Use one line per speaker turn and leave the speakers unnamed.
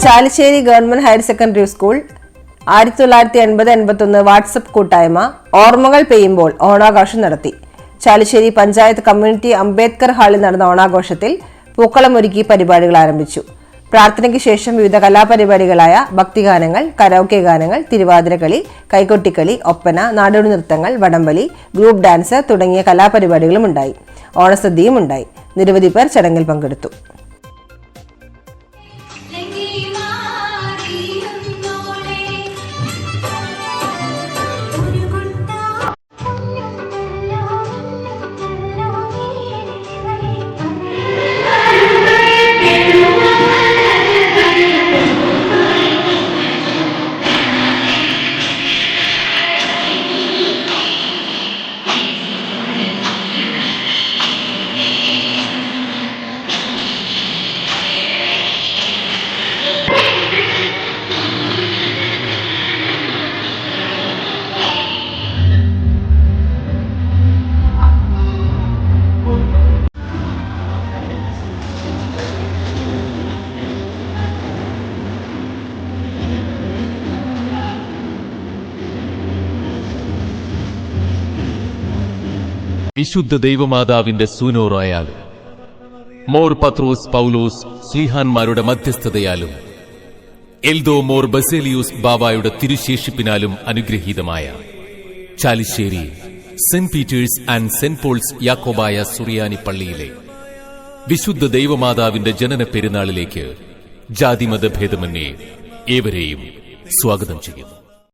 Chalissery government higher secondary school 1980-81 WhatsApp കൂട്ടായ്മ ഓർമ്മകൾ പെയ്യുമ്പോൾ ഓണാഘോഷം നടത്തി. ചാലിശ്ശേരി പഞ്ചായത്ത് കമ്മ്യൂണിറ്റി അംബേദ്കർ ഹാളിൽ നടന്ന ഓണാഘോഷത്തിൽ പൂക്കളമൊരുക്കി പരിപാടികൾ ആരംഭിച്ചു. പ്രാർത്ഥനയ്ക്ക് ശേഷം വിവിധ കലാപരിപാടികളായ ഭക്തിഗാനങ്ങൾ, കരോക്കെ ഗാനങ്ങൾ, തിരുവാതിരക്കളി, കൈകൊട്ടിക്കളി, ഒപ്പന, നാടോടി നൃത്തങ്ങൾ, വടംവലി, ഗ്രൂപ്പ് ഡാൻസ് തുടങ്ങിയ കലാപരിപാടികളും ഉണ്ടായി. ഓണസദ്യയും ഉണ്ടായി. നിരവധി പേർ ചടങ്ങിൽ പങ്കെടുത്തു.
വിശുദ്ധ ദൈവമാതാവിന്റെ സൂനോറായാലും മോർ പത്രോസ് പൗലോസ് ശ്ലീഹാന്മാരുടെ മധ്യസ്ഥതയാലും എൽദോ മോർ ബസേലിയൂസ് ബാബായുടെ തിരുശേഷിപ്പിനാലും അനുഗ്രഹീതമായ Chalissery Saint Peter's and Saint Paul's Yakobaya Suriyani പള്ളിയിലെ വിശുദ്ധ ദൈവമാതാവിന്റെ ജനന പെരുന്നാളിലേക്ക് ജാതിമത ഭേദമന്യേ ഏവരെയും സ്വാഗതം ചെയ്യുന്നു.